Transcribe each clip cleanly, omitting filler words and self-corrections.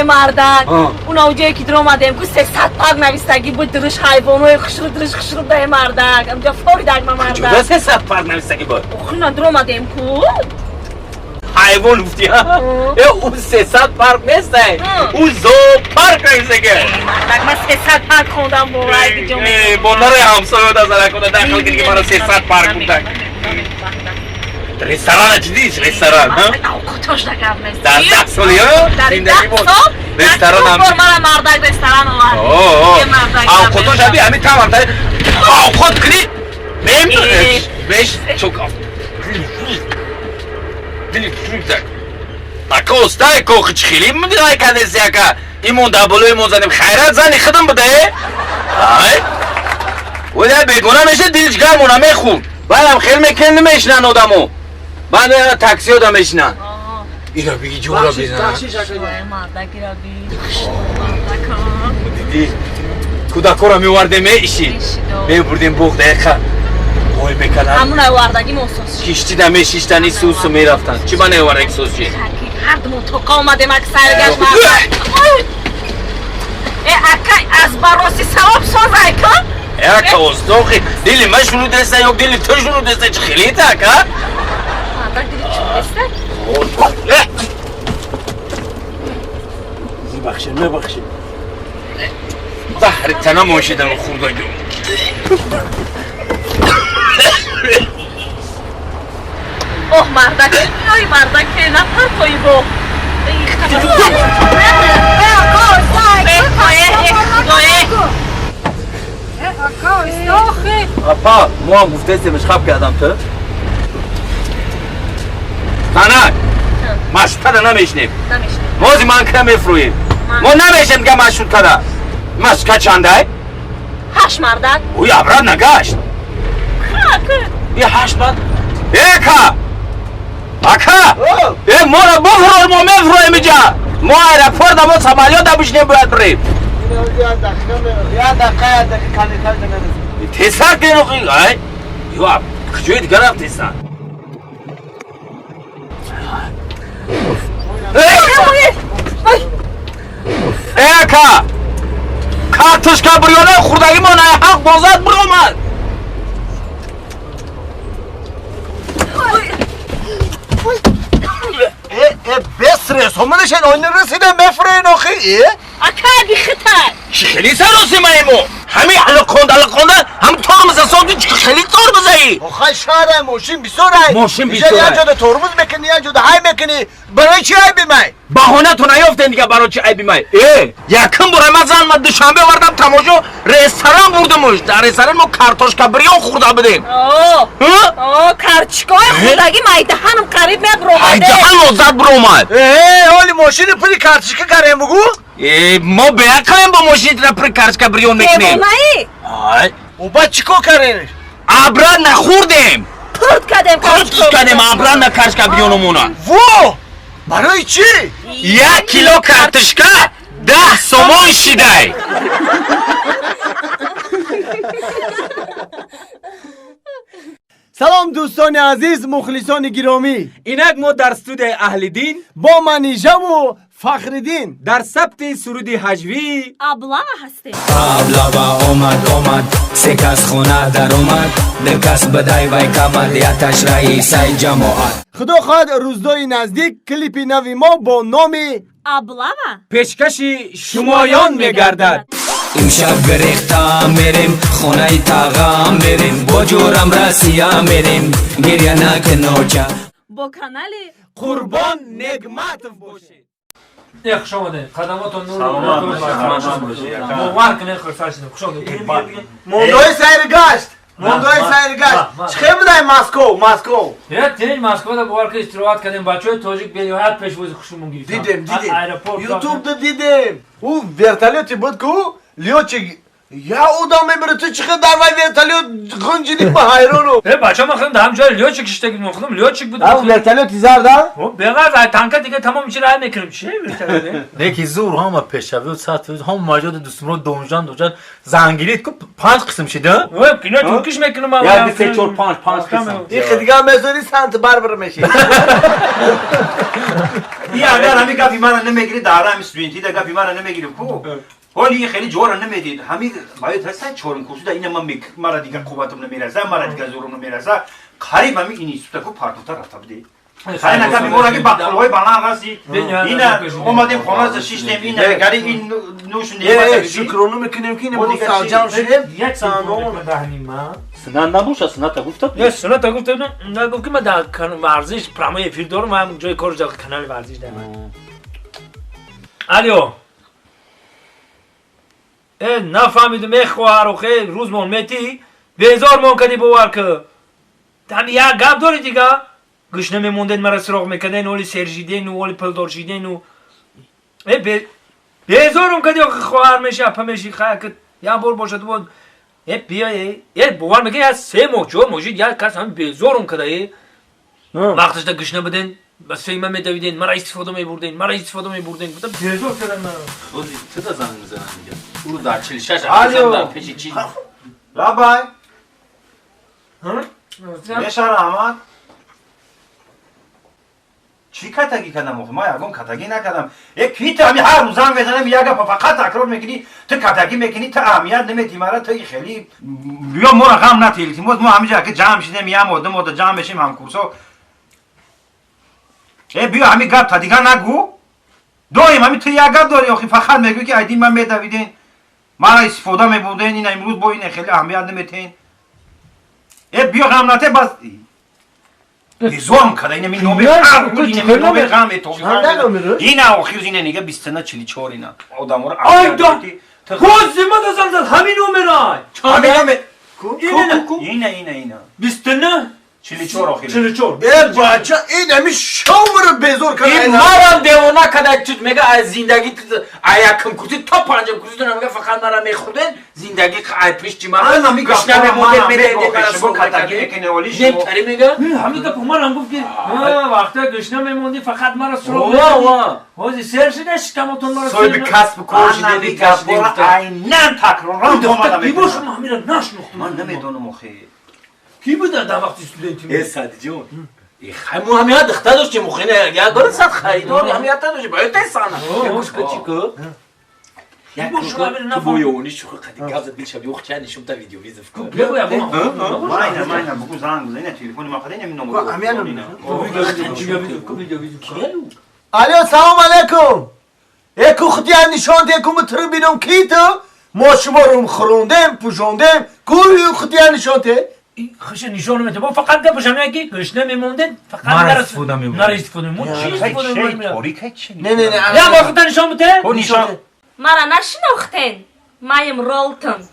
مردک اونا اونجایی که در اومدیم که 300 پاک نویستگی بود درش حیوانای خشرو ده مردک اونجا فوری دک ما مردک کجا 300 پاک نویستگی بود؟ اونا در اومدیم که حیوان گفتی ها؟ اون 300 پارک نیست اون زو پارک نویستگی مردک من 300 پاک خوندم با رای جمعه با نره همسایه دا زنه کنه داخل گیری که مرا 300 پارک بودن رستوران چیزیش رستوران ها؟ کتاش دکم نیست در 10 سالی ها؟ زندگی بود رستوران هم در من مردک رستوران آواد کتاش هم همین تمام داره آواد کنی نمیدونش بهش چوک آف دلی فروزک اکا استای کوخ خیلی میدونی که دستی اکا ایمون دابلو ایمون زنیم خیرات زنی خدم بده آی ولی بگونه میشه دیلش گرمونه میخون بعدم خیلی میکنی میشنن آدمو بعد تاکسی آدم میشنن اینا بگی جورا بزن دیدی کودکو را میورده میشی میبردیم بوغ دقیقه وای میکنن همون ایواردگی موسوس کشتی دمه شیشتنی سوسو میرفتن چی من ایواردگی سوس چی؟ هر دمون توقع آمده مک سرگشت مردک اکای از براسی ثواب ساز ایکا اکا استوخی دیلی من شروع دسته یا دیلی تو شروع دسته چه خیلی تا اکا؟ مردک دیلی چون دسته؟ میبخشید زهر تنم ماشیدم و خوردن جو اوه مردک ای مردک نفر توی بو اپا مو هم گفته استیمش خواب کردم تو تنک مشتر نمیشنیم موزی من که میفرویم ما نمیشیم که مشتر کده مشکه چنده؟ 8 مردک اوی ابراد نگشت یه 8 بعد اکا اکا ای ما را بفروی ما میفرویم اینجا ما ایرپورت ما سمالیات هم بشنیم باید بریم یا دقیقه کانیتر دنه تیسر دینو خیلی ای یو کجوی دیگر هم تیسر اکا کارتش که بریانه خوردگی ما نه حق بازد برامد بسرس همونشن آینه رسیدن بفرین آخی اکا خطر چی خیلی سروسی ما ایمو همین علقونده هم ترمز سازی چی خیلی ترمزهی آخه شهر ماشین بیسوره ماشین بیسوره یه جاده ترمز میکنی یه جاده های میکنی برای چی های بیمای بهانه تو نیافتن دیگه برای چی عیبی مای یکم برای من زن من دوشنبه وردم تماشا رستوران بردمش در رستوران ما کارتوشکا بریان خورده بدیم اوه کارچکای خوردگی مای دهنم قریب میاد ای برومده دهن زد برامد حالی ماشین پلی کارتشکا کریم بگو ما بیاکایم با ماشین را پر کارتوشکا بریان میکنیم دیوانه‌ای او با چیکو کرین ابرا نخوردیم پرد کردیم پرد کردیم ابرا نکارتوشکا بریانمونا وو برای چی 1 کیلو کارتوشکا 10 سومون شیدای سلام دوستان عزیز مخلصان گرامی اینک ما در استودیو اهل دین با منیژه و فخردین در ثبت سرود هجوی ابله هستیم ابلا اومد سکس خونه در اومد دکس بدای وای کمالیتش رئیسای جماعت خدا خواهد روزهای نزدیک کلیپی نوی ما با نام ابله پیشکشی شمایان میگردد امشب گریختا میریم خونه تاغا میریم با جورم رسیا میریم گریه نکن نوچه با کانال قربان نگمت باشید خوش آمده خدماتون نور باور کنه خوش فرشید خوش آمده موندوی سیرگشت چخه بدای ماسکو یا تیج مسکو دا باور که استراحت کردیم بچهای تاجیک بیلیات پیشواز خوشمون گرفتن دیدم ایرپورت یوتیوب دا دیدم او ورتالیتی بود که لیوچی یا او دا میبره تو چخه در وای ورتالیت غنجیلی با حیرانو بچه ما خیلی هم جای لیوچک اشتگی میخونم لیوچک بود او ورتالیتی زرده بغیر تانکا دیگه تمام میشه راه میکنیم چیه ورتالیت یکی زور هم پیشوی و ساعت هم ماجد دوستمرو دومجان زنگیریت که 5 قسم شده اوه کنه ترکیش میکنم یا 3 4 5 قسم این دیگه مزونی سنت بربر میشه این اگر همین گپی من نمیگیری داره همین سوینتی ده گپی من نمیگیری کو حالی این خیلی جور نمیدید همین باید هستن چورن کوشید این من مرا دیگه قوتم نمیرسه مرا دیگه زورم نمیرسه قریب همین اینی سوتا کو پارتوتا رفته بودی خیلی نگه میمونه که بقلوهای بلند هستی این اومدیم خونه از شیشتیم این نگری این نوشون دیگه شکرانو میکنیم که نمو سرجم شدیم یک سنت دهنیم ما سنن نباشه سنن تا گفتم نه سنت تا گفتم نه گفت که من در ورزش پرامای افیر دارم هم جای کار جا کانال ورزش دارم الو نفهمیدم ای خواهر و خیلی روز مون میتی بیزار مون کدی بوار که تمی یک گپ داری دیگه گوش نمیموندن مرا سراغ میکردن ولی سرجیدن و ولی پلدار شیدن و بیزارم کدی خواهر میشه اپا میشی خواهر که یا بار باشد بود بیا بوار میگه یا سه موجود موجود یا کس هم بیزارم کدی وقتش تا گوش نبودن بس فیلم میدویدن مرا استفاده میبردن گفتم بیزار کردن مرا روزی چه تا زنگ میزنن دیگه او در 46 الو. در پیش چی رابای میشه رحمت چی کتگی کردم ما یکم کتگی نکردم یک کیت همی هر روز زنگ بزنم یک گپ فقط تکرار میکنی تو کتگی میکنی تو اهمیت نمیدی مرا تو خیلی بیا ما رقم نتیلتی ما همینجا که جمع شدیم یه مدت جمع بشیم هم کورسو بیا همین گپ تا دیگه نگو دویم همین تو یک گپ داری آخی فقط میگوی که ایدین من میدویدین مرا استفاده میبودین این امروز با این خیلی اهمیت نمیتین بیا غم نته بس بیزارم کده این این نوبه غم تو این آخیز اینه نگه 24 اینا آدم رو آیدا کوزی ما دزن همین نمره اینه 24 آخیز 44 بچه این همی شاور بیزور کنه این مرا دیوانه کده چود میگه از زندگی ایکم کردی تا پنجم کردی میگه فقط مرا میخوردن زندگی ای پیش چی مرا الان همی گوش گفتم نمیمونده میره من مرا با کتگی میکنه ولی شما نمیتاری میگه همین که پومار هم گفت که وقتا گوش نمیموندی فقط مرا سراغ وا حاجی سر شده شکمتون مرا صاحب کسب کار شده نمی دیگه گفت اینم تکرارم کی باش ما همین نشناختم من نمیدونم آخه کی بود در وقتی استودنتی سادی جون خیمو همین دختر داشت مخینه یا داره صد خریدار همین داشت باید تسانه گوش کچیکو یا شو همین تو بویونی شو قدی گاز بیل شبیه وقت چند نشون تا ویدیو ویزف کو بگو یا بگو ماینه بگو زنگ بزنه تلفن ما خدای نمیدونم الو سلام علیکم یکو خودی نشان یکو متر بینم کیتو ما شما رو خروندم پوشوندم کوی خودی نشان خش نشون میده با فقط ده باشم نگی گوش نمیموندن فقط مرا استفاده میموند چی استفاده میموند نه نه نه یا با خود نشون بده نشان مرا نشناختن مایم رولتن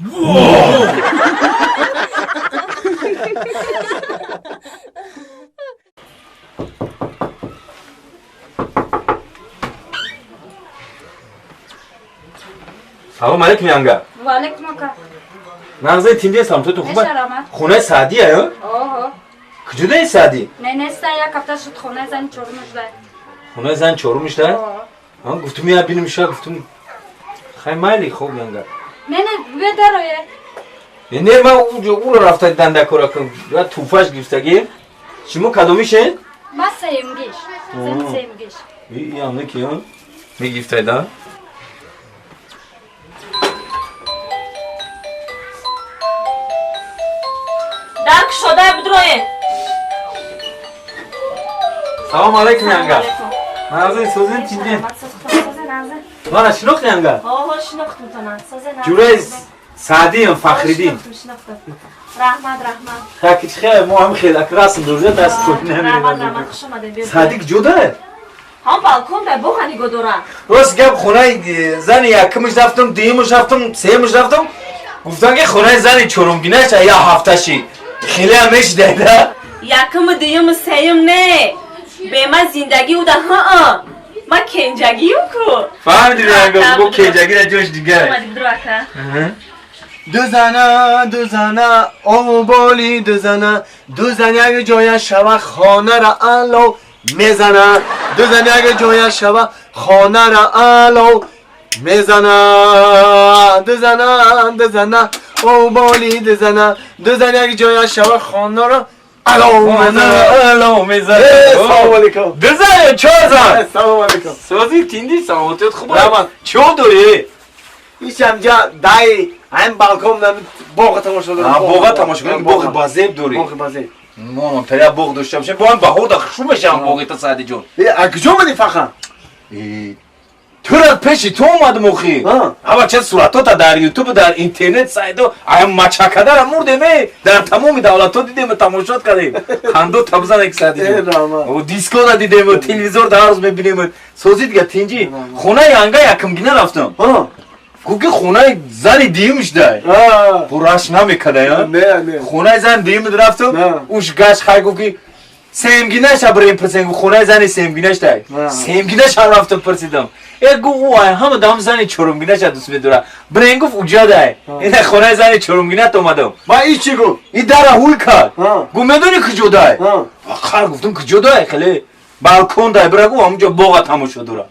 سلام علیکم ینگا و علیکم آقا نغزه تینده سمتو تو خوبه نشرامت خونه سعدی یا اوه کجا ده سعدی نه نسته یک هفته شد خونه زن چورمش ده خونه زن چهارمش ده ها گفتم یا بینم شا گفتم خیلی مالی خوب ینگا نه بیا درویه نه من اون رو رفته دنده کارا کنم یا توفاش گفتگی شما کدومیشه ما سیمگیش زن سیمگیش این همه کی ها میگفته دا درک شده بدروی سلام علیکم ینگا نغزه سوزن تینده من شنوخت ینگا آه شناختم تو نه سازه نه جوره سعدی هم فخریدین رحمت رحمت تاکیش خیلی ما هم خیلی اکراس دوزه دست کنی رحمت خوش آمده بیا صادق جدا هم بالکن ده بخانی گدورا راست گپ خونه زن یکمش رفتم دیمش رفتم سهمش رفتم گفتن که خونه زن چهارمگینه چه یا هفتهشی خیلی همش دیده یکم دیم سیم نه به من زندگی او ده ها ما کنجگی او کو فهمیدی رنگا بگو کنجگی در جوش دیگه اومدی بدرو اکا دو زنه او بالی دو زنه یک جای شوه خانه را الو میزنه دو زنه یک جای شوه خانه را الو میزنه دو زنه او بالی دو زنه یک جای شوه خانه را الو میزنه سلام علیکم دو زن یا چهار زن سلام علیکم سازی تیندی سلامتیت خوبه رحمت. چه داری؟ ایش همجا دای هم بالکن نمی باغ تماشا دارم باغ تماشا کنیم باغ بازیب داری باغ بازی مامان تریا باغ داشته باشه با هم بهار دا خوشو بشه هم باغی تا سعدی جون کجا اومدی فخر تو را پیشی تو اومد موخی ها. اما چه صورتات در یوتیوب در اینترنت سایدو ایم مچکدر مردیم در تمام دولتات دیدیم تماشات کردیم خندو تبزن یک ساعتی و دیسکو را دیدیم و تلویزور در روز میبینیم سوزی دیگه تینجی خونه ینگا یکم گینه رفتم گوگی خونه زن دیمش دای براش نمیکنه یا نه خونه زن دیم رفتم اوش گاش خای گوگی سیمگینش بریم پرسیدم خونه زن سیمگینش دای سیمگینش هم رفتم پرسیدم گو اوه همه دام زن چرومگینش دوست میداره برین گفت اوجا دای این خونه زن چرومگینت اومدم ما این چی گفت این در هول کرد گو میدونی کجا دای آخر گفتم کجا دای خیلی بالکن دای برای گو همونجا باغ تماشا داره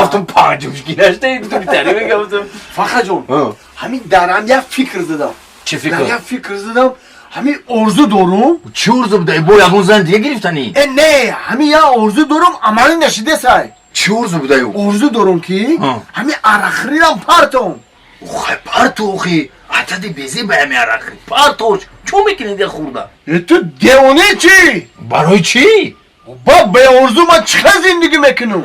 گفتم پنجمش گینش دای گفتم بیتره میگم فخر جون همین درم یه فکر زدم چه در فکر؟ یه فکر زدم همین ارزو دارم چه ارزو بدای با یکون زن دیگه گرفتنی؟ نه همین یه ارزو دارم عملی نشده سای چه ارزو بدای او؟ ارزو دارم که همین عرخریرم پرتم اوخی پرتو اوخی عتدی بیزی به همه عرخی پرتوش چون میکنی دیگه خورده؟ تو دیونه چی؟ برای چی؟ با به ارزو من چقدر زندگی میکنم